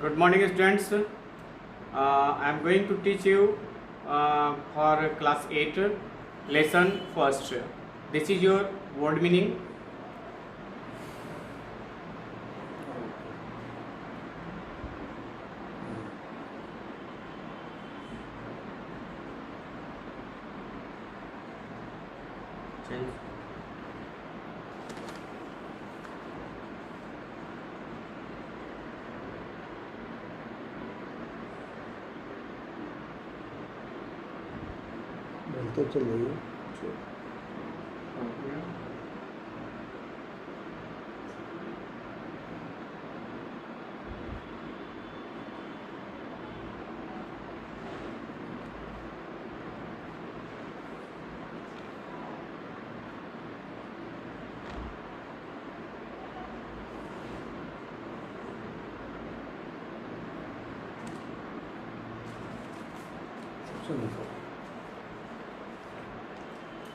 Good morning, students. I am going to teach you for class 8 lesson first. This is your word meaning. Change. तो चल रही है।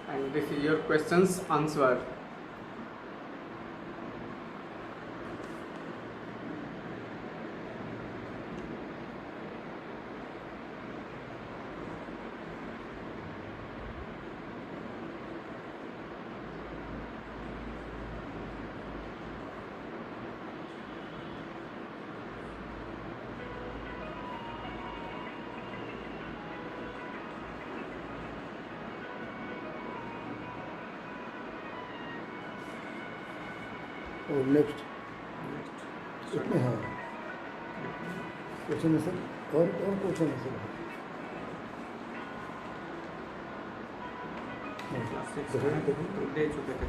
And this is your questions answer. और next इतने हाँ question है sir और question है सर दे चुके थे।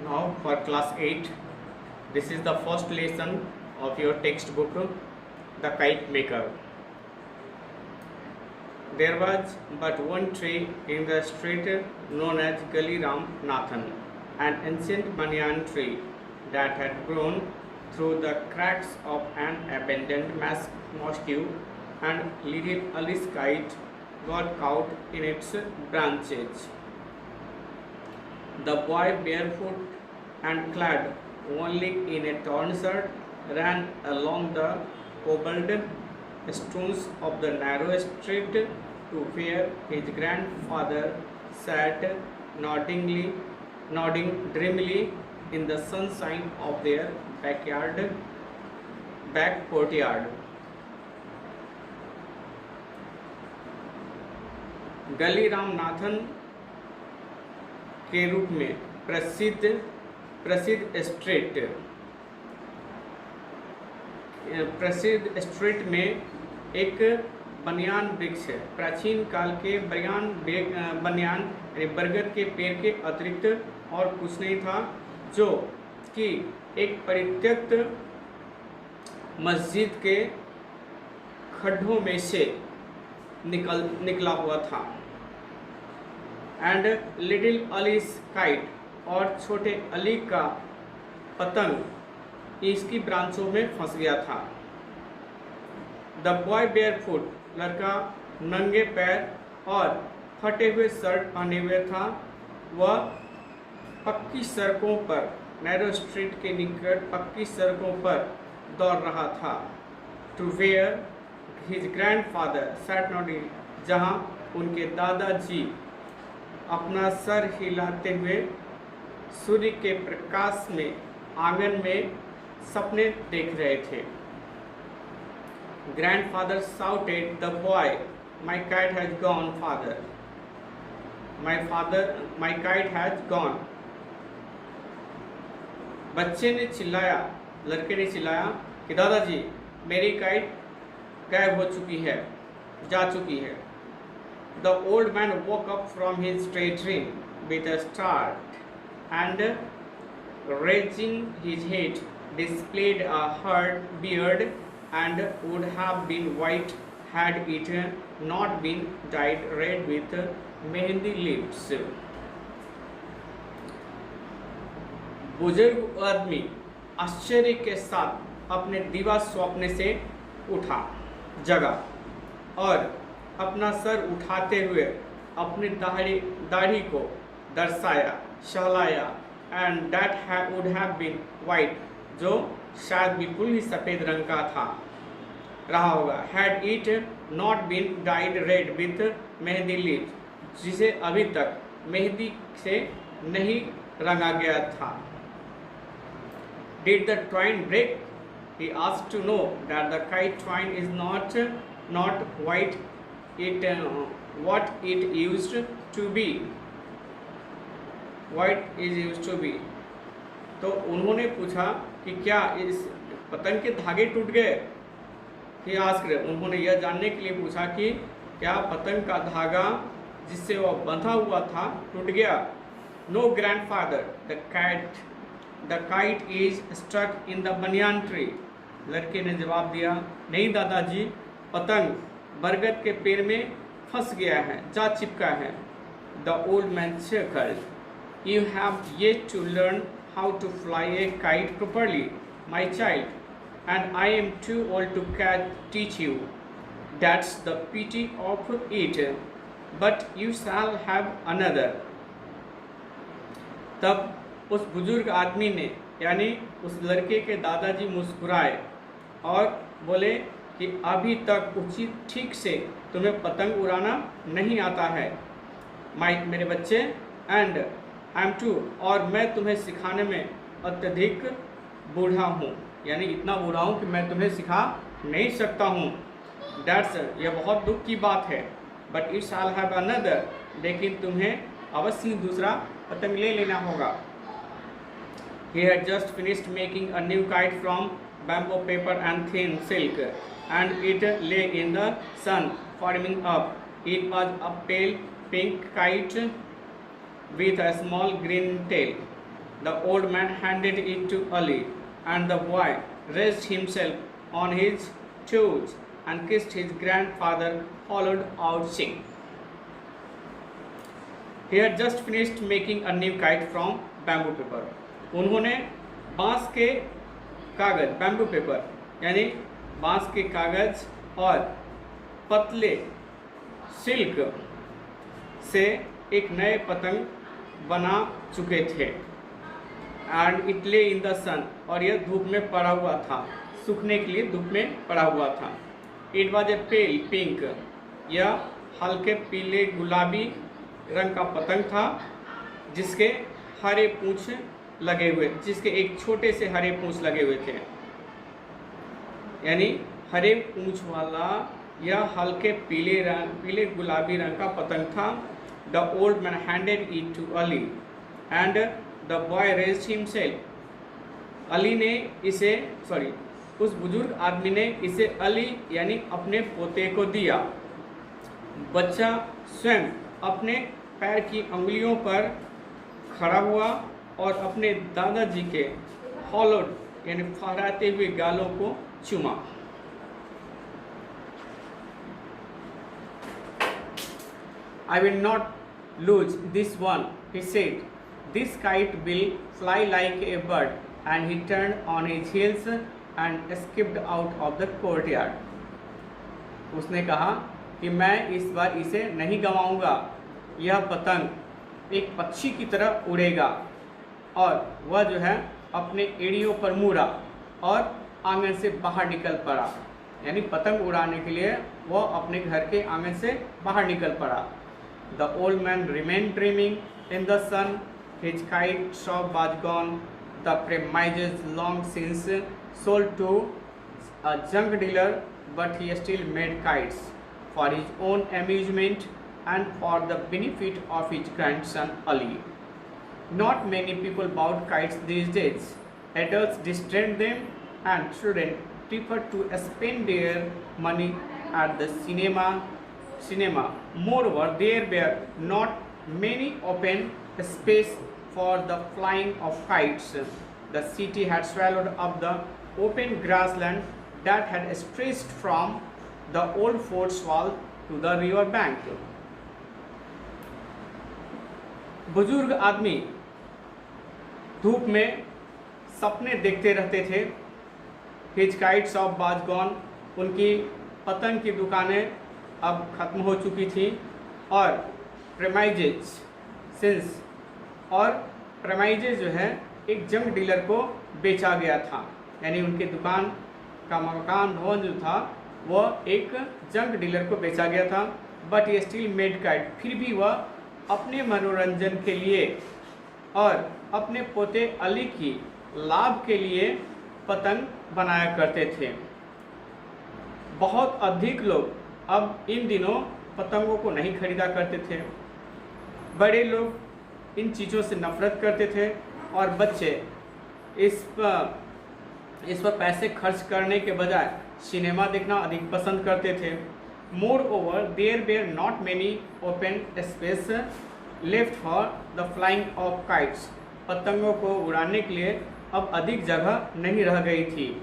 Now for class 8, this is the first lesson of your textbook, The Kite Maker. There was but one tree in the street known as Gully Ram Nathan, an ancient banyan tree that had grown through the cracks of an abandoned mosque, and little Alice Kite got caught in its branches. The boy, barefoot and clad only in a torn shirt, ran along the cobbled stones of the narrow street to where his grandfather sat nodding dreamily in the sunshine of their back courtyard. गली रामनाथन के रूप में प्रसिद्ध street में एक बनियान वृक्ष है। प्राचीन काल के बनियान बरगद के पेड़ के अतिरिक्त और कुछ नहीं था, जो कि एक परित्यक्त मस्जिद के खड्डों में से निकला हुआ था। एंड लिटिल अली's काइट, और छोटे अली का पतंग इसकी ब्रांचों में फंस गया था। द बॉय बेयरफुट, लड़का नंगे पैर और फटे हुए शर्ट पहने हुए था। वह पक्की सड़कों पर, नैरो स्ट्रीट के निकट पक्की सड़कों पर दौड़ रहा था। To where his grandfather sat nodding, जहाँ उनके दादाजी अपना सर हिलाते हुए सूर्य के प्रकाश में आंगन में सपने देख रहे थे। Grandfather shouted, "The boy, my kite has gone, father. My kite has gone." बच्चे ने चिल्लाया, लड़के ने चिल्लाया कि दादाजी, मेरी काइट गायब हो चुकी है, जा चुकी है। The old man woke up from his daydream with a start and, raising his head, displayed a hard beard and would have been white had it not been dyed red with mehndi lips. बुजुर्ग आदमी आश्चर्य के साथ अपने दिवा स्वप्न से जगा और अपना सर उठाते हुए अपनी दाढ़ी को दर्शाया, सहलाया। And that would have been white, जो शायद बिल्कुल ही सफ़ेद रंग का रहा होगा। Had it not been dyed red with mehndi lips, जिसे अभी तक मेहंदी से नहीं रंगा गया था। Did the twine break? He asked to know that the kite twine is not white, what it used to be. What is used to be. तो उन्होंने पूछा कि क्या इस पतंग के धागे टूट गए? He asked, उन्होंने यह जानने के लिए पूछा कि क्या पतंग का धागा जिससे वह बंधा हुआ था टूट गया? No, grandfather, the kite is stuck in the banyan tree. लड़के ने जवाब दिया, नहीं दादाजी, पतंग बरगद के पेड़ में फंस गया है, जा चिपका है। The old man chuckled. You have yet to learn how to fly a kite properly, my child, and I am too old to teach you. That's the pity of it. But you shall have another. तब उस बुजुर्ग आदमी ने, यानी उस लड़के के दादाजी मुस्कुराए और बोले कि अभी तक उचित ठीक से तुम्हें पतंग उड़ाना नहीं आता है मेरे बच्चे, एंड आई एम टू, और मैं तुम्हें सिखाने में अत्यधिक बूढ़ा हूँ, यानी इतना बूढ़ा हूँ कि मैं तुम्हें सिखा नहीं सकता हूँ। डैट्स, यह बहुत दुख की बात है। But it shall have another, लेकिन तुम्हें अवश्य ही दूसरा पतंग ले लेना होगा। He had just finished making a new kite from bamboo paper and thin silk, and it lay in the sun, forming up. It was a pale pink kite with a small green tail. The old man handed it to Ali, and the boy raised himself on his toes and kissed his grandfather, followed out singing. He had just finished making a new kite from bamboo paper. उन्होंने बांस के कागज, bamboo paper यानी बांस के कागज और पतले सिल्क से एक नए पतंग बना चुके थे। एंड इट ले इन द सन, और यह धूप में पड़ा हुआ था, सूखने के लिए धूप में पड़ा हुआ था। It was a pail pink, यह हल्के पीले गुलाबी रंग का पतंग था जिसके हरे पूंछ लगे हुए, जिसके एक छोटे से हरे पूंछ लगे हुए थे। यानी हरे पूंछ वाला यह हल्के पीले गुलाबी रंग का पतंग था। The old man handed it to Ali and the boy raised himself. Ali ने इसे उस बुजुर्ग आदमी ने इसे अली यानी अपने पोते को दिया। बच्चा स्वयं अपने पैर की अंगुलियों पर खड़ा हुआ और अपने दादाजी के हॉलोड यानी फहराते हुए गालों को चूमा। I will not lose this one, he said. This kite will fly like a bird. And he turned on his heels and escaped out of the courtyard. उसने कहा कि मैं इस बार इसे नहीं गंवाऊंगा। यह पतंग एक पक्षी की तरह उड़ेगा। और वह जो है अपने एड़ियों पर मुड़ा और आंगन से बाहर निकल पड़ा। यानी पतंग उड़ाने के लिए वह अपने घर के आंगन से बाहर निकल पड़ा। The old man remained dreaming in the sun. His kite shop was gone. The premises long since sold to a junk dealer, but he still made kites for his own amusement and for the benefit of his grandson Ali. Not many people bought kites these days. Adults disdained them and children preferred to spend their money at the cinema. Moreover, there were not many open space for the flying of kites. The city had swallowed up the open grassland that had stretched from the old fort's wall to the river bank. बुजुर्ग आदमी धूप में सपने देखते रहते थे। His kite shop was gone. उनकी पतंग की दुकानें अब खत्म हो चुकी थी। और प्रेमाइजेज जो है एक जंक डीलर को बेचा गया था। यानी उनकी दुकान का मकान भवन जो था वह एक जंक डीलर को बेचा गया था। बट ये स्टिल मेड काइट, फिर भी वह अपने मनोरंजन के लिए और अपने पोते अली की लाभ के लिए पतंग बनाया करते थे। बहुत अधिक लोग अब इन दिनों पतंगों को नहीं खरीदा करते थे। बड़े लोग इन चीज़ों से नफरत करते थे और बच्चे इस पर पैसे खर्च करने के बजाय सिनेमा देखना अधिक पसंद करते थे। Moreover there were not many open space left for the flying of kites. पतंगों को उड़ाने के लिए अब अधिक जगह नहीं रह गई थी।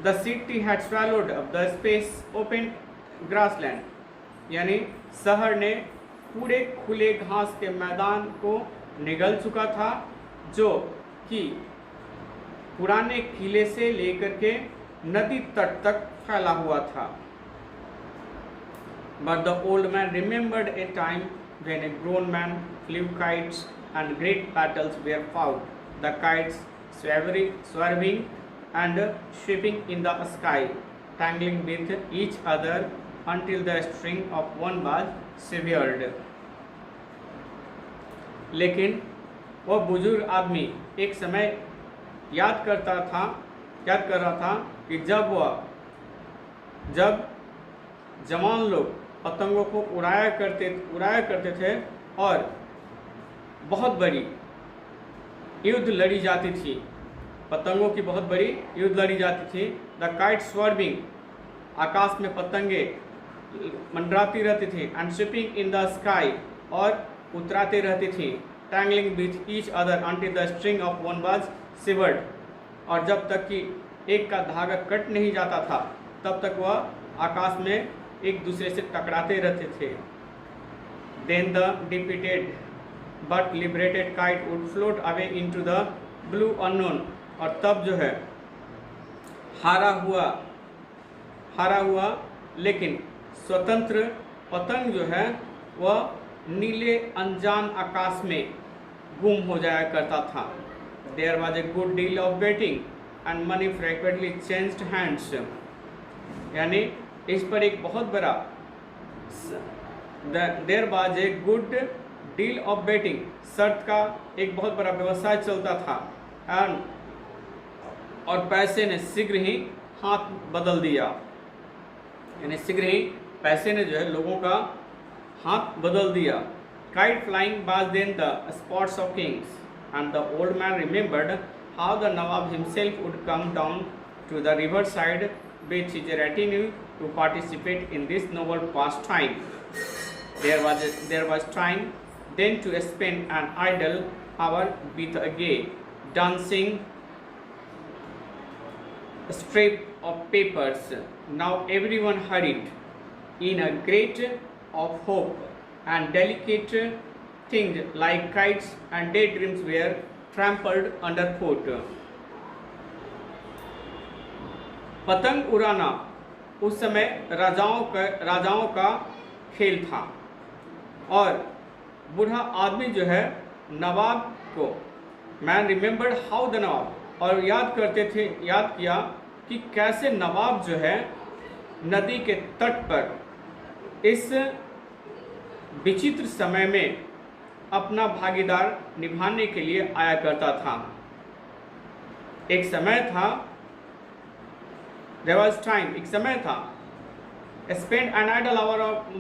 The city had swallowed up the space open grassland, यानी शहर ने पूरे खुले घास के मैदान को निगल चुका था जो कि पुराने किले से लेकर के नदी तट तक फैला हुआ था। But the old man remembered a time when a grown man flew kites and great battles were fought, the kites swerving and sweeping in the sky, tangling with each other until the string of one was severed. लेकिन वह बुजुर्ग आदमी एक समय याद कर रहा था कि जब जवान लोग पतंगों को उड़ाया करते थे और बहुत बड़ी युद्ध लड़ी जाती थी। पतंगों की बहुत बड़ी युद्ध लड़ी जाती थी। द काइट स्वर्विंग, आकाश में पतंगे मंडराती रहती थी। And sweeping in the sky, और उतराते रहती थी। Tangling with each other until the string of one was severed, और जब तक कि एक का धागा कट नहीं जाता था तब तक वह आकाश में एक दूसरे से टकराते रहते थे। Then the defeated but liberated kite would float away into the blue unknown, और तब जो है हारा हुआ लेकिन स्वतंत्र पतंग जो है वह नीले अनजान आकाश में गुम हो जाया करता था। There was a good deal of betting and money frequently changed hands, यानी इस पर एक बहुत बड़ा there was a good deal of betting, शर्त का एक बहुत बड़ा व्यवसाय चलता था। एंड और पैसे ने शीघ्र ही हाथ बदल दिया, यानी शीघ्र ही पैसे ने जो है लोगों का हाथ बदल दिया। Kite flying was then the sports of kings and the old man remembered how the Nawab himself would come down to the river side with his retinue to participate in this noble pastime. There was time then to spend an idle hour with a gay, dancing strip of papers. Now everyone hurried in a great of hope, and delicate things like kites and daydreams were trampled underfoot. पतंग उड़ाना उस समय राजाओं का खेल था, और बूढ़ा आदमी जो है नवाब को, मैन रिमेंबर्ड हाउ द नवाब, और याद किया कि कैसे नवाब जो है नदी के तट पर इस विचित्र समय में अपना भागीदार निभाने के लिए आया करता था। एक समय था, there was time, एक समय था, spend an idle hour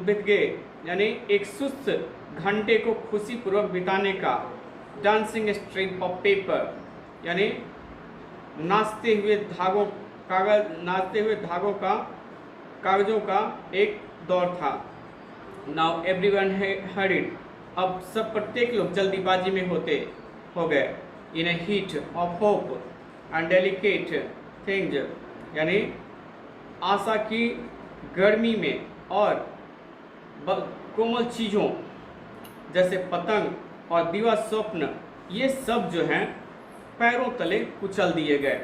with gay, यानी एक सुस्त घंटे को खुशी पूर्वक बिताने का, dancing strip of paper, यानी नाचते हुए कागजों का एक दौर था। Now everyone hurried, अब सब प्रत्येक लोग जल्दीबाजी में हो गए। In a heat of hope and delicate things, यानी आशा की गर्मी में और कोमल चीज़ों जैसे पतंग और दिवा स्वप्न, ये सब जो हैं पैरों तले कुचल दिए गए।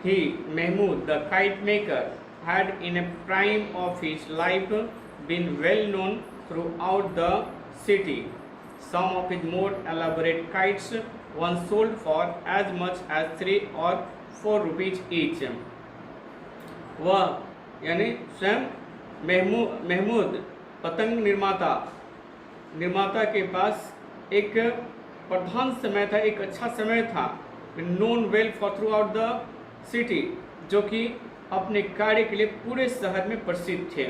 He, Mahmud, the kite maker, had in a prime of his life been well known throughout the city. Some of his more elaborate kites once sold for as much as 3 or 4 rupees each. वह यानी स्वयं महमूद पतंग निर्माता के पास एक प्रधान समय था, एक अच्छा समय था, known well for through out the city, जो कि अपने कार्य के लिए पूरे शहर में प्रसिद्ध थे।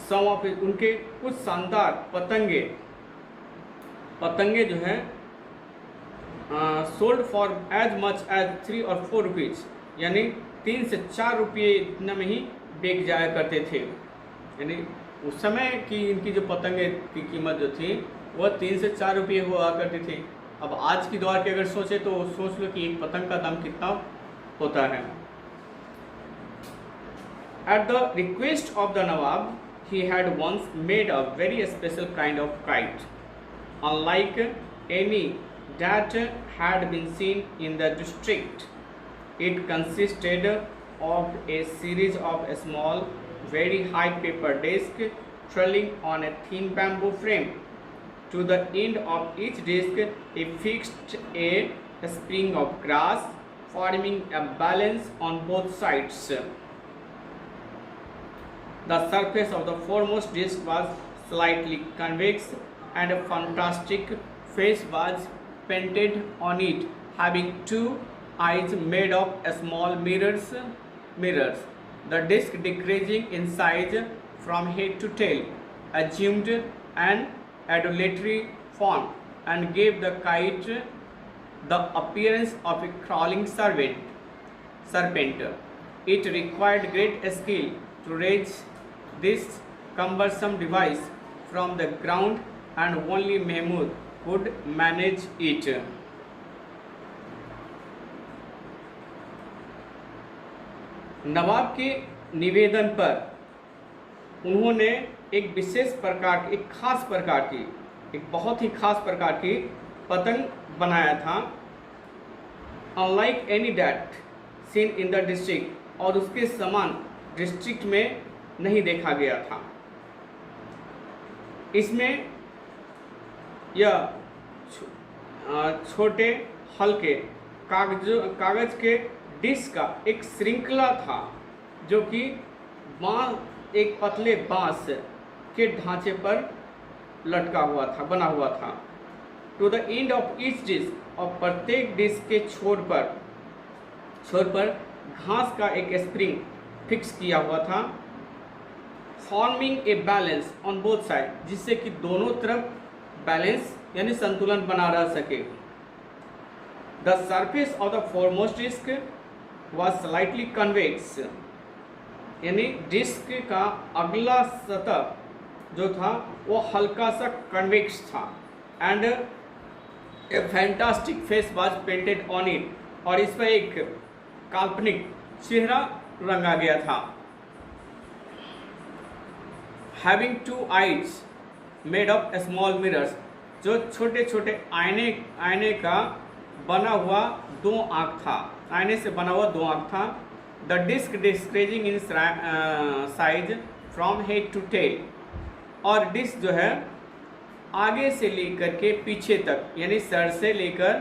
सम ऑफ उनके कुछ शानदार पतंगे जो हैं sold for as much as 3 और 4 रुपीज़, यानी 3 से 4 रुपये इतना में ही बेच जाया करते थे। यानी उस समय की इनकी जो पतंगे की कीमत जो थी वह 3 से 4 रुपये हुआ करती थी। अब आज की दौर के अगर सोचे तो सोच लो कि एक पतंग का दाम कितना होता है। At the request of the Nawab, he had once made a very special kind of kite, unlike any that had been seen in the district. It consisted of a series of small, very high paper discs trailing on a thin bamboo frame. To the end of each disc, he fixed a spring of grass, forming a balance on both sides. The surface of the foremost disc was slightly convex, and a fantastic face was painted on it, having 2 eyes made of small mirrors. The disc, decreasing in size from head to tail, assumed an adulatory form and gave the kite the appearance of a crawling serpent. It required great skill to raise this cumbersome device from the ground, and only Mahmud could manage it. नवाब के निवेदन पर उन्होंने एक बहुत ही खास प्रकार की पतंग बनाया था, unlike any that seen in the district, और उसके समान डिस्ट्रिक्ट में नहीं देखा गया था। इसमें यह छोटे हल्के कागज के डिस्क का एक श्रृंखला था, जो कि एक पतले बांस के ढांचे पर लटका हुआ था, बना हुआ था। To the end of each disc, और प्रत्येक डिस्क के छोर पर घास का एक स्प्रिंग फिक्स किया हुआ था, forming a balance on both side, जिससे कि दोनों तरफ बैलेंस यानी संतुलन बना रह सके। The surface of the foremost disc was slightly convex, यानी डिस्क का अगला सतह जो था वो हल्का सा कन्वेक्स था। And a fantastic face was painted on it, और इस पर एक काल्पनिक चेहरा रंगा गया था। Having two eyes made of small mirrors, जो छोटे छोटे आईने का बना हुआ दो आँख था, आईने से बना हुआ दो आँख था। The disc decreasing in size from head to tail, और डिस्क जो है आगे से लेकर के पीछे तक यानी सर से लेकर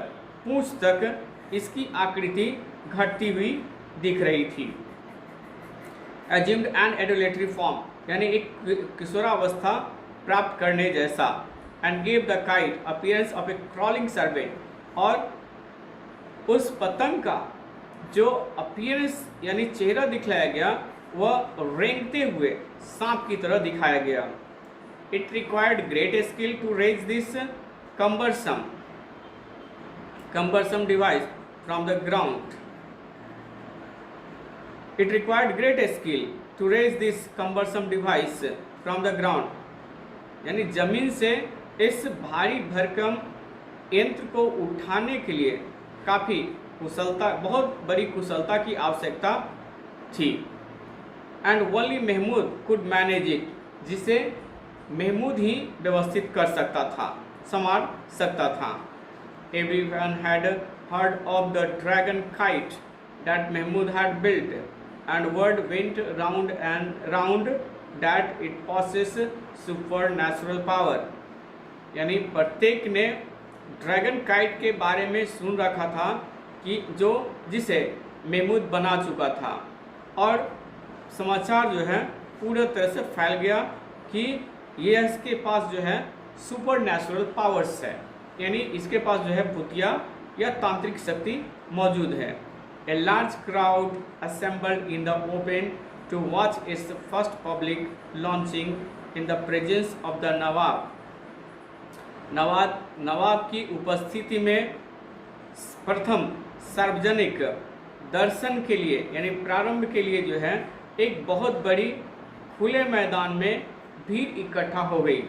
पूंछ तक इसकी आकृति घटती हुई दिख रही थी। एज्यूम्ड एन एडोलेटरी फॉर्म, यानी एक किशोरावस्था प्राप्त करने जैसा। And give the kite appearance of A crawling servant, और उस पतंग का जो अपीयरेंस यानी चेहरा दिखलाया गया वह रेंगते हुए सांप की तरह दिखाया गया। It required great skill to raise this cumbersome device from the ground. It required great skill to raise this cumbersome device from the ground. यानी जमीन से इस भारी भरकम यंत्र को उठाने के लिए काफ़ी कुशलता, बहुत बड़ी कुशलता की आवश्यकता थी। And only Mahmud could manage it, जिसे महमूद ही व्यवस्थित कर सकता था, संभाल सकता था। Everyone had heard of the dragon kite that Mahmud had built, and word went round and round that it possessed supernatural power. यानी प्रत्येक ने ड्रैगन काइट के बारे में सुन रखा था कि जिसे महमूद बना चुका था, और समाचार जो है पूरी तरह से फैल गया कि ये इसके पास जो है सुपर नेचुरल पावर्स है, यानी इसके पास जो है भूतिया या तांत्रिक शक्ति मौजूद है। A large crowd assembled in the open to watch its first public launching in the presence of the Nawab की उपस्थिति में प्रथम सार्वजनिक दर्शन के लिए यानी प्रारंभ के लिए जो है एक बहुत बड़ी खुले मैदान में भीड़ इकट्ठा हो गई,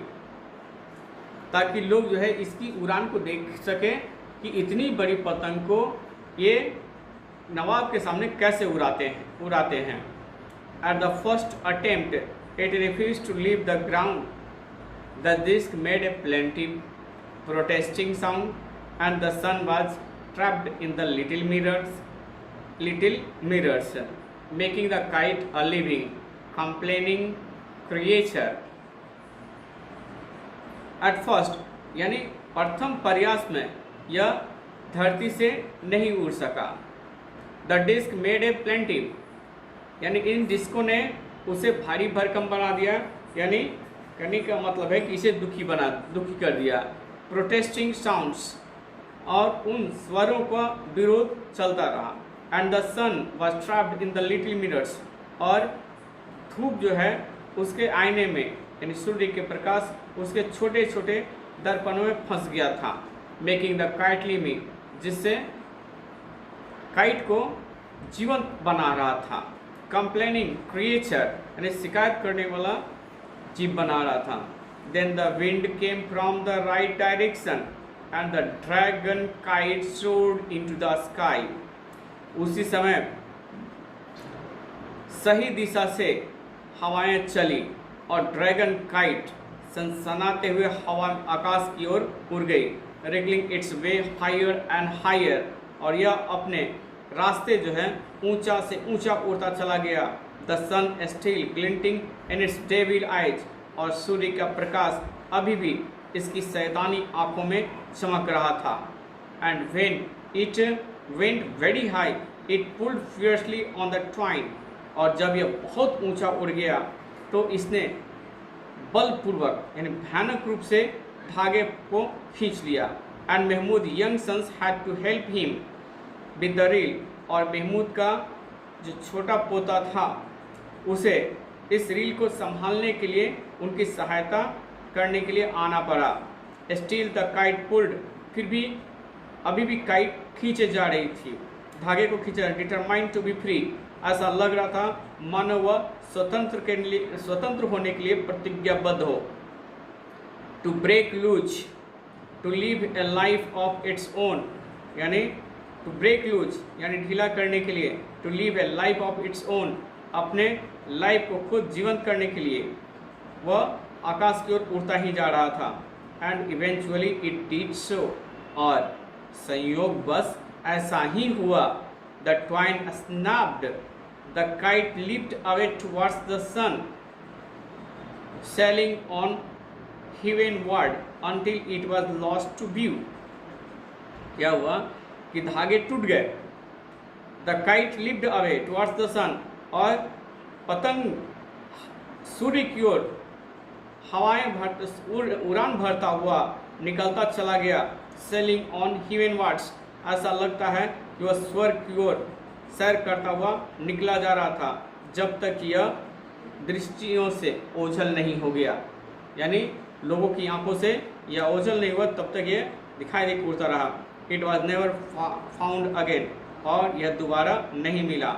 ताकि लोग जो है इसकी उड़ान को देख सकें कि इतनी बड़ी पतंग को ये नवाब के सामने कैसे उड़ाते हैं। At the first attempt it refused to leave the ground. The disc made a plaintive protesting sound and the sun was trapped in the little mirrors making the kite a living complaining creature. At first यानी प्रथम प्रयास में यह धरती से नहीं उड़ सका। The disc made a plaintive, यानी इन डिस्कों ने उसे भारी भरकम बना दिया, यानी कहने का मतलब है कि इसे दुखी कर दिया। प्रोटेस्टिंग साउंड्स, और उन स्वरों का विरोध चलता रहा। And the sun was trapped in the little mirrors, और धूप जो है उसके आईने में यानी सूर्य के प्रकाश उसके छोटे छोटे दर्पणों में फंस गया था। मेकिंग द काइट लिविंग, जिससे काइट को जीवंत बना रहा था। कंप्लेनिंग क्रिएचर, यानी शिकायत करने वाला जीव बना रहा था। Then the wind came from the right direction and the dragon kite soared into the sky. उसी समय सही दिशा से हवाएं चली और ड्रैगन काइट सनसनाते हुए हवा आकाश की ओर उड़ गई। Wriggling its way higher and higher, और यह अपने रास्ते जो है ऊंचा से ऊंचा उड़ता चला गया। The sun still glinting in its devil eyes, और सूर्य का प्रकाश अभी भी इसकी शैतानी आंखों में चमक रहा था। And when it went very high it pulled fiercely on the twine, और जब यह बहुत ऊंचा उड़ गया तो इसने बलपूर्वक यानी भयानक रूप से धागे को खींच लिया। And Mahmud young sons had to help him with the reel, और महमूद का जो छोटा पोता था उसे इस रील को संभालने के लिए उनकी सहायता करने के लिए आना पड़ा। स्टिल द काइट पुल्ड, फिर भी अभी भी काइट खींचे जा रही थी, धागे को खींचा। डिटरमाइंड टू बी फ्री, ऐसा लग रहा था मानो वह स्वतंत्र होने के लिए प्रतिज्ञाबद्ध हो। To break loose, to live a life of its own, यानी टू ब्रेक लूज यानी ढीला करने के लिए, to live a life of its own, अपने लाइफ को खुद जीवंत करने के लिए वह आकाश की ओर उड़ता ही जा रहा था। And eventually it did so, और संयोगवश ऐसा ही हुआ। The twine snapped, the kite lift away towards the sun, sailing on heavenward until it was lost to view। क्या हुआ कि धागे टूट गए। The kite lift away towards the sun, और पतंग सूर्य की ओर उड़ान भरता हुआ निकलता चला गया। सेलिंग ऑन हेवनवार्ड्स, ऐसा लगता है कि वह स्वर्ग की ओर सैर करता हुआ निकला जा रहा था, जब तक यह दृष्टियों से ओझल नहीं हो गया। यानी लोगों की आंखों से यह ओझल नहीं हुआ, तब तक ये दिखाई दे उड़ता रहा। It was never found again, और यह दोबारा नहीं मिला।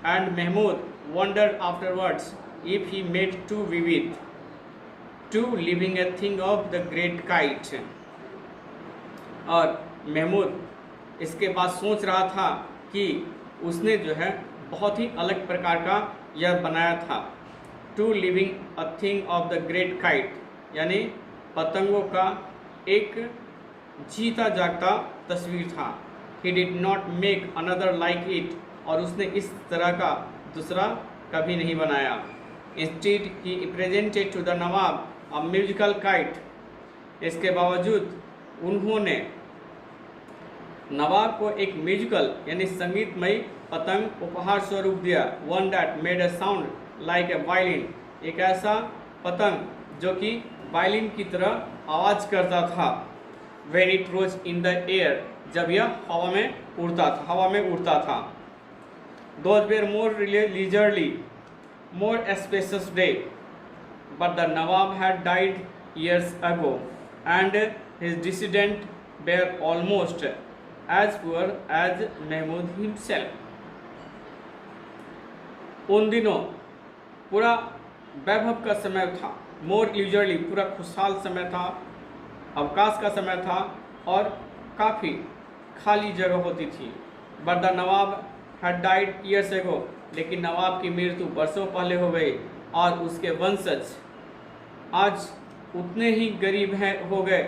And Mahmud wondered afterwards if he made too vivid too living a thing of the great kite. और महमूद इसके बाद सोच रहा था कि उसने जो है बहुत ही अलग प्रकार का यह बनाया था। Too living a thing of the great kite, यानी पतंगों का एक जीता जागता तस्वीर था। He did not make another like it, और उसने इस तरह का दूसरा कभी नहीं बनाया। Instead he presented to the nawab a musical kite, इसके बावजूद उन्होंने नवाब को एक म्यूजिकल यानी संगीतमय पतंग उपहार स्वरूप दिया। One that made a sound like a violin, एक ऐसा पतंग जो कि वायलिन की तरह आवाज करता था। When it rose in the air, जब यह हवा में उड़ता था। Those were more leisurely, more spacious day, but the Nawab had died years ago, and his descendants were almost as poor as Mahmud himself। उन दिनों पूरा वैभव का समय था, मोर लीजरली पूरा खुशहाल समय था, अवकाश का समय था और काफ़ी खाली जगह होती थी। But the Nawab had died years ago, लेकिन नवाब की मृत्यु वर्षों पहले हो गई और उसके वंशज आज उतने ही गरीब हो गए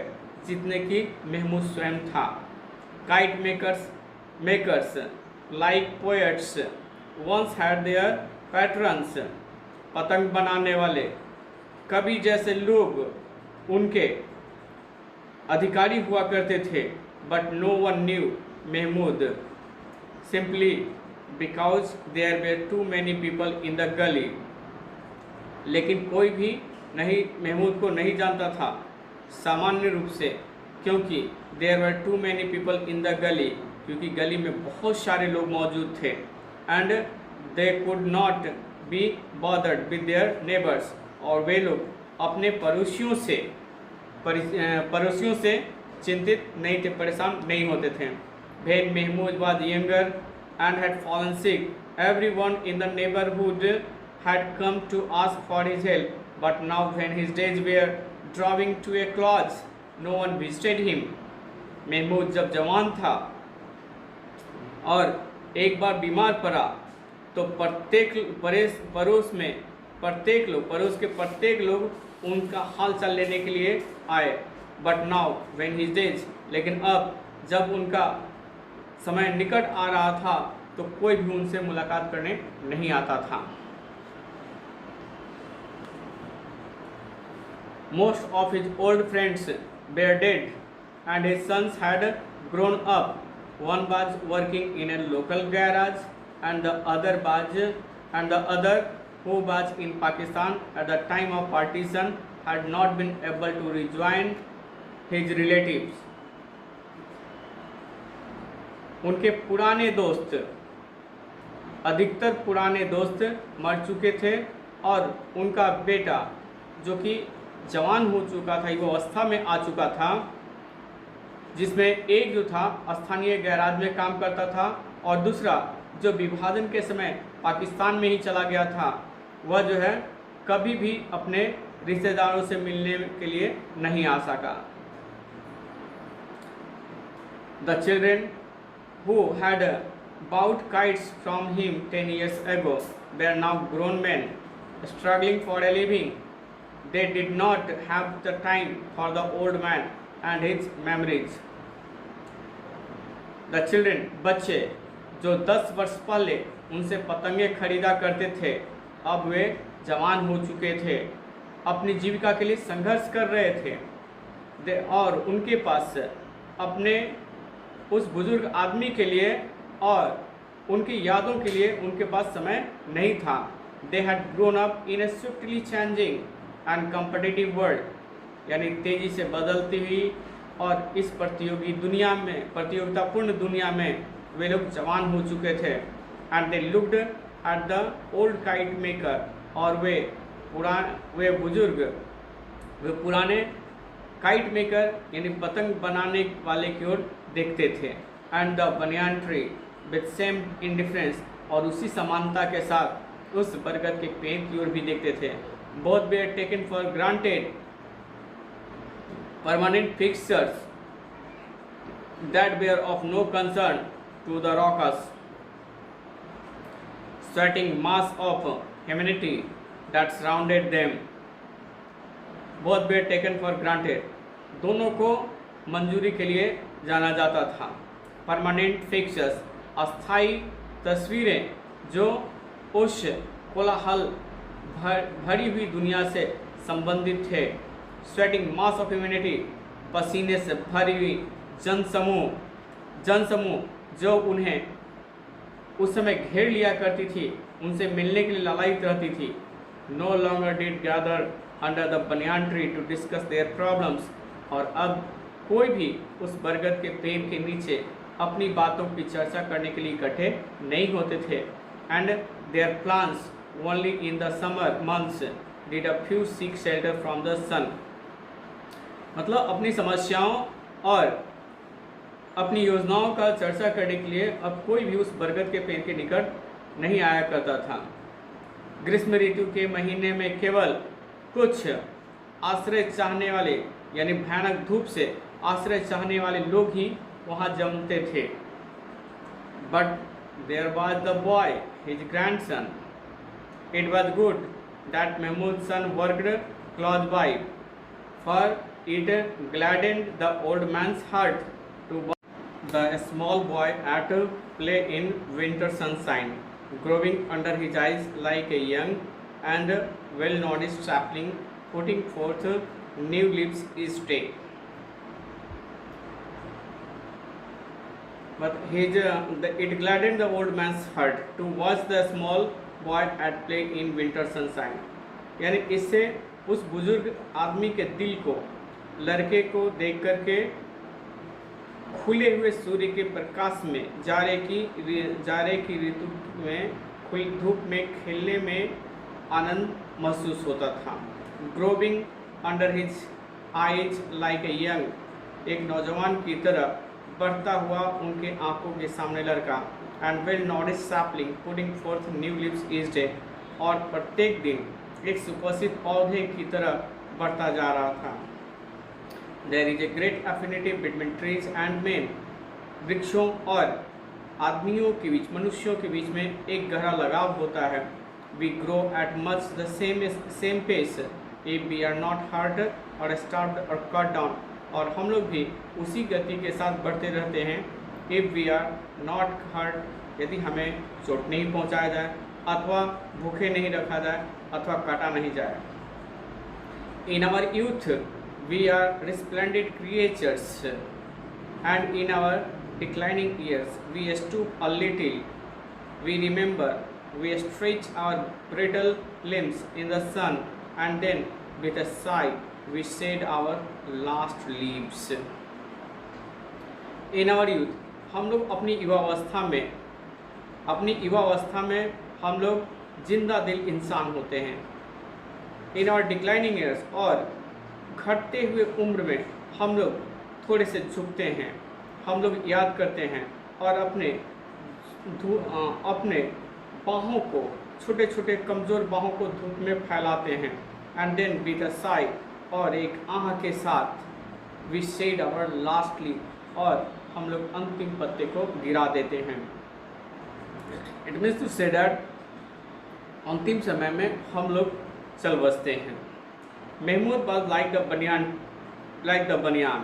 जितने कि महमूद स्वयं था। Kite makers like poets once had their patterns, पतंग बनाने वाले कवि जैसे लोग उनके अधिकारी हुआ करते थे। But no one knew Mahmud simply because there were too many people in the gali, लेकिन कोई भी नहीं महमूद को नहीं जानता था सामान्य रूप से, क्योंकि there were too many people in the gali, क्योंकि गली में बहुत सारे लोग मौजूद थे। And they could not be bothered with their neighbours, और वे लोग अपने पड़ोसियों से चिंतित नहीं थे, परेशान नहीं होते थे। When Mahmud was younger and had fallen sick, everyone in the neighborhood had come to ask for his help. But now when his days were drawing to a close, no one visited him. Mahmood जब जवान था और एक बार बीमार पड़ा तो पड़ोस के प्रत्येक लोग उनका हाल चाल लेने के लिए आए। But now when his days, लेकिन अब जब उनका समय निकट आ रहा था तो कोई भी उनसे मुलाकात करने नहीं आता था। Most of his old friends were dead and his sons had grown up. One was working in a local garage and the other who was in Pakistan at the time of partition had not been able to rejoin his relatives. उनके पुराने दोस्त, अधिकतर पुराने दोस्त मर चुके थे और उनका बेटा जो कि जवान हो चुका था, वो अवस्था में आ चुका था, जिसमें एक जो था स्थानीय गैराज में काम करता था और दूसरा जो विभाजन के समय पाकिस्तान में ही चला गया था, वह जो है कभी भी अपने रिश्तेदारों से मिलने के लिए नहीं आ सका। The children who had bought kites from him 10 years ago were now grown men struggling for a living. They did not have the time for the old man and his memories. The children, बच्चे जो 10 वर्ष पहले उनसे पतंगे खरीदा करते थे, अब वे जवान हो चुके थे, अपनी जीविका के लिए संघर्ष कर रहे थे और उनके पास अपने उस बुजुर्ग आदमी के लिए और उनकी यादों के लिए उनके पास समय नहीं था। They had grown up in a swiftly changing and competitive world, यानी तेजी से बदलती हुई और इस प्रतियोगितापूर्ण दुनिया में वे लोग जवान हो चुके थे। And they looked at the old kite maker, और वे पुराने काइट मेकर यानी पतंग बनाने वाले की ओर देखते थे। And the banyan tree with same indifference, और उसी समानता के साथ उस बरगद के पेड़ की ओर भी देखते थे। Both were taken for granted permanent fixtures that were of no concern to the rockers sweating mass of humanity that surrounded them. Both were taken for granted. दोनों को मंजूरी के लिए जाना जाता था। परमानेंट फिक्सर्स, अस्थाई तस्वीरें जो उस कोलाहल भरी हुई दुनिया से संबंधित थे। स्वेटिंग मास ऑफ ह्यूमैनिटी, पसीने से भरी हुई जनसमूह जो उन्हें उस समय घेर लिया करती थी, उनसे मिलने के लिए लालायित रहती थी। No longer did gather under the banyan tree to discuss their problems, और अब कोई भी उस बरगद के पेड़ के नीचे अपनी बातों की चर्चा करने के लिए इकट्ठे नहीं होते थे। And their plans only in the summer months did a few seek shelter from the sun. मतलब अपनी समस्याओं और अपनी योजनाओं का चर्चा करने के लिए अब कोई भी उस बरगद के पेड़ के निकट नहीं आया करता था। ग्रीष्म ऋतु के महीने में केवल कुछ आश्रय चाहने वाले, यानी भयानक धूप से आश्रय चाहने वाले लोग ही वहाँ जमते थे। But there was the boy, his grandson. It was good that Mahmud's son worked close by, for it gladdened the old man's heart to the small boy at play in winter sunshine, growing under his eyes like a young and well-nourished sapling, putting forth new leaves each day. But it gladdened the old man's heart to watch the small boy at play in winter sunshine. यानी इससे उस बुजुर्ग आदमी के दिल को, लड़के को देख करके खुले हुए सूर्य के प्रकाश में जाड़े की ऋतु में खुली धूप में खेलने में आनंद महसूस होता था। Growing under his eyes like a young, एक नौजवान की तरह बढ़ता हुआ उनके आंखों के सामने लड़का। And well nourished sapling putting forth new leaves each day, और प्रत्येक दिन एक सुपोषित पौधे की तरह बढ़ता जा रहा था। There is a great affinity between trees and men. वृक्षों और आदमियों के बीच, मनुष्यों के बीच में एक गहरा लगाव होता है। We grow at much the same pace if we are not hurt or starved or cut down. और हम लोग भी उसी गति के साथ बढ़ते रहते हैं। If we are not hurt, यदि हमें चोट नहीं पहुंचाया जाए, अथवा भूखे नहीं रखा जाए, अथवा काटा नहीं जाए। In our youth we are resplendent creatures, and in our declining years we stoop a little. We remember, we stretch our brittle limbs in the sun, and then with a sigh we shed our last leaves. In our youth, हम लोग अपनी युवावस्था में हम लोग जिंदा दिल इंसान होते हैं. In our declining years, और घटते हुए उम्र में हम लोग थोड़े से झुकते हैं, हम लोग याद करते हैं और अपने बाहों को, छोटे छोटे कमज़ोर बाहों को धूप में फैलाते हैं. And then with a sigh, और एक आह के साथ we shed our last leaf, और हम लोग अंतिम पत्ते को गिरा देते हैं. It means to say that अंतिम समय में हम लोग चल बसते हैं. Mahmood was like the banyan,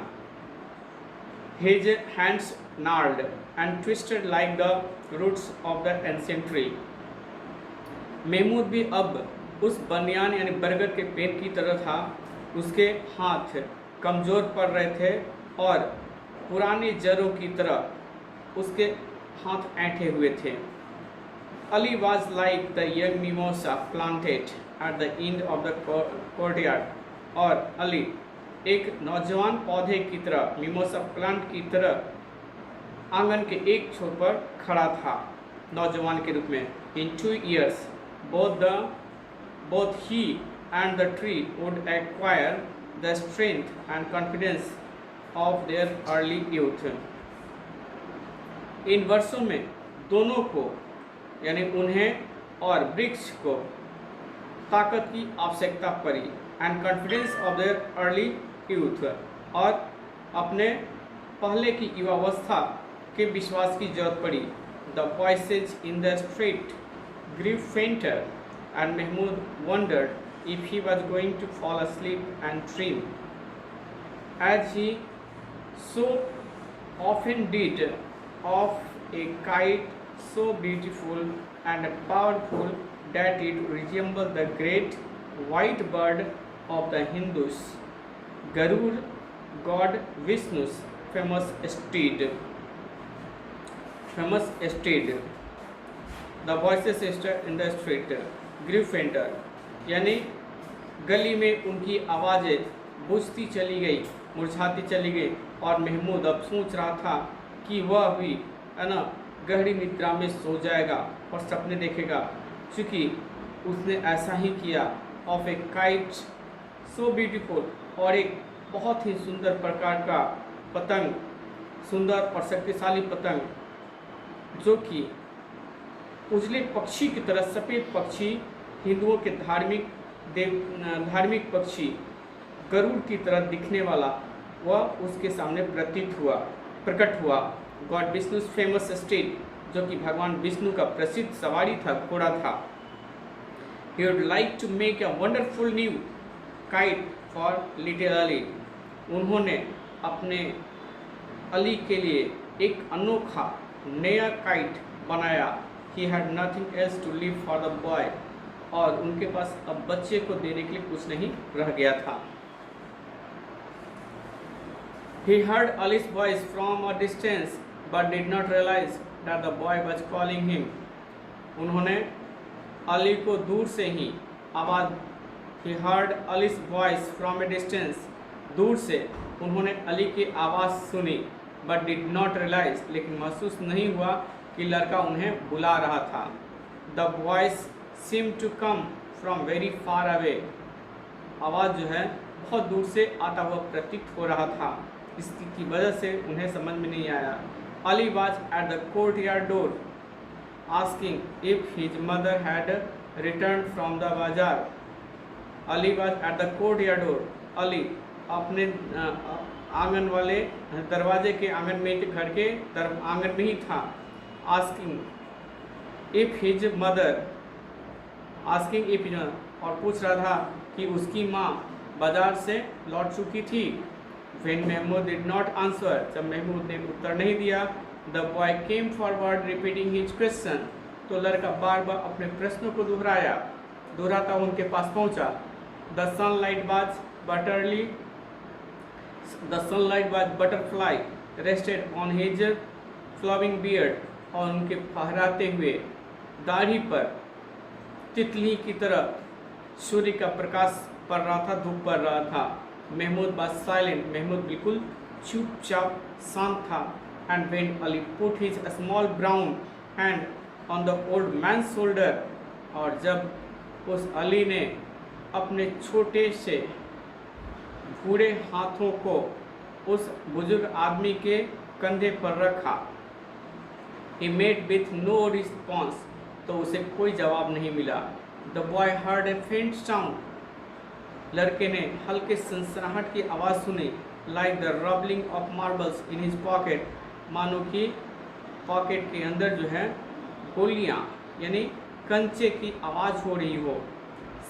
his hands gnarled and twisted like the roots of the ancient tree. Mahmood भी अब उस बनियान यानी बरगद के पेड़ की तरह था. उसके हाथ कमज़ोर पड़ रहे थे और पुरानी जड़ों की तरह उसके हाथ ऐंठे हुए थे. Ali was like the young mimosa planted at the end of the courtyard. और अली एक नौजवान पौधे की तरह, मिमोसा प्लांट की तरह आंगन के एक छोर पर खड़ा था, नौजवान के रूप में. In 2 years, both he and the tree would acquire the strength and confidence of their early youth. इन वर्षों में दोनों को, यानी उन्हें और वृक्ष को, ताकत की आवश्यकता पड़ी. And confidence of their early youth, और अपने पहले की युवावस्था के विश्वास की जरूरत पड़ी. The voices in the street grew fainter and Mahmood wondered if he was going to fall asleep and dream, as he so often did, of a kite so beautiful and powerful that it resembled the great white bird of the Hindus, Garud, god Vishnu's famous steed. The voices in the street grew fainter, यानी गली में उनकी आवाज़ें बुझती चली गई, मुरझाती चली गई. और महमूद अब सोच रहा था कि वह भी गहरी निद्रा में सो जाएगा और सपने देखेगा, क्योंकि उसने ऐसा ही किया. Of A kite so beautiful, और एक बहुत ही सुंदर प्रकार का पतंग, सुंदर और शक्तिशाली पतंग, जो कि उजले पक्षी की तरह, सफ़ेद पक्षी, हिंदुओं के धार्मिक पक्षी गरुड़ की तरह दिखने वाला, वह उसके सामने प्रकट हुआ. गॉड विष्णु's फेमस स्टेड, जो कि भगवान विष्णु का प्रसिद्ध सवारी था, घोड़ा था. He would like to make a wonderful new kite for little Ali. उन्होंने अपने अली के लिए एक अनोखा नया काइट बनाया. He had nothing else to leave for the boy, और उनके पास अब बच्चे को देने के लिए कुछ नहीं रह गया था. He heard Ali's voice from a distance, but did not realize that the boy was calling him. उन्होंने अली को दूर से ही आवाज़, He heard Ali's voice from a distance, दूर से उन्होंने अली की आवाज़ सुनी. but did not realize, लेकिन महसूस नहीं हुआ कि लड़का उन्हें बुला रहा था. The voice seemed to come from very far away. आवाज़ जो है बहुत दूर से आता हुआ प्रतीत हो रहा था. इसकी वजह से उन्हें समझ में नहीं आया. Ali was at the courtyard door, asking if his mother had returned from the bazaar. Ali was at the courtyard door. Ali अपने आंगन वाले दरवाजे के आंगन में, घर के आंगन में ही था. आस्किंग इफ हिज मदर, और पूछ रहा था कि उसकी माँ बाजार से लौट चुकी थी. When Mahmood did not answer, जब महमूद ने उत्तर नहीं दिया, the boy came forward repeating his question. तो लड़का बार बार अपने प्रश्नों को दोहराता उनके पास पहुंचा. The sunlight butterfly rested on his flowing beard, और उनके फहराते हुए दाढ़ी पर तितली की तरह सूर्य का प्रकाश पड़ रहा था, धूप पड़ रहा था। महमूद was silent, महमूद बिल्कुल चुपचाप शांत था। And when Ali put his small brown hand on the old man's shoulder, और जब उस अली ने अपने छोटे से भूरे हाथों को उस बुजुर्ग आदमी के कंधे पर रखा, he met with no response, तो उसे कोई जवाब नहीं मिला। The boy heard a faint sound, लड़के ने हल्के सनसनाहट की आवाज़ सुनी। Like the rubbling of marbles in his pocket, मानो कि पॉकेट के अंदर जो है गोलियां यानी कंचे की आवाज़ हो रही हो।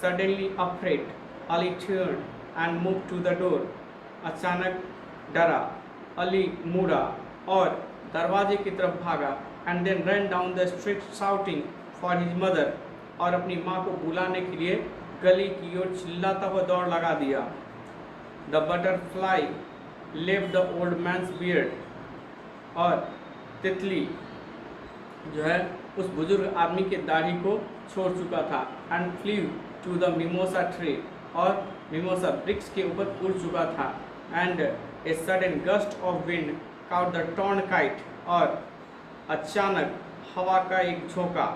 Suddenly afraid, Ali turned and moved to the door. अचानक डरा, अली मुड़ा और दरवाजे की तरफ भागा। And then ran down the street shouting for his mother, और अपनी माँ को बुलाने के लिए गली की ओर चिल्लाता हुआ दौड़ लगा दिया। The butterfly left the old man's beard, और तितली जो है उस बुजुर्ग आदमी के दाढ़ी को छोड़ चुका था। And flew to the mimosa tree, और मिमोसा वृक्ष के ऊपर उड़ चुका था। And a sudden gust of wind caught the torn kite, और अचानक हवा का एक झोंका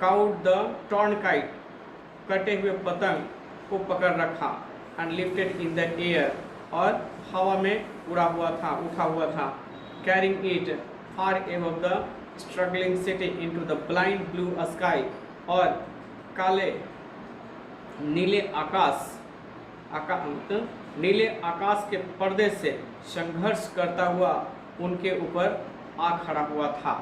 caught the torn kite, कटे हुए पतंग को पकड़ रखा। And lifted in the air, और हवा में उठा हुआ था। Carrying it far above the struggling city into the blind blue sky, और काले नीले आकाश के पर्दे से संघर्ष करता हुआ उनके ऊपर आ खड़ा हुआ था।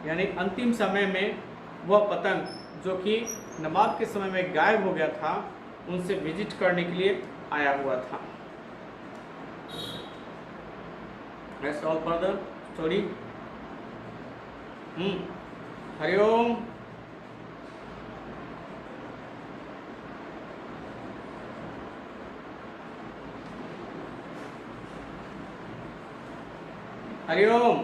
यानी अंतिम समय में वह पतंग जो कि नवाब के समय में गायब हो गया था, उनसे विजिट करने के लिए आया हुआ था। That's all for the story. Hariom. Hariom.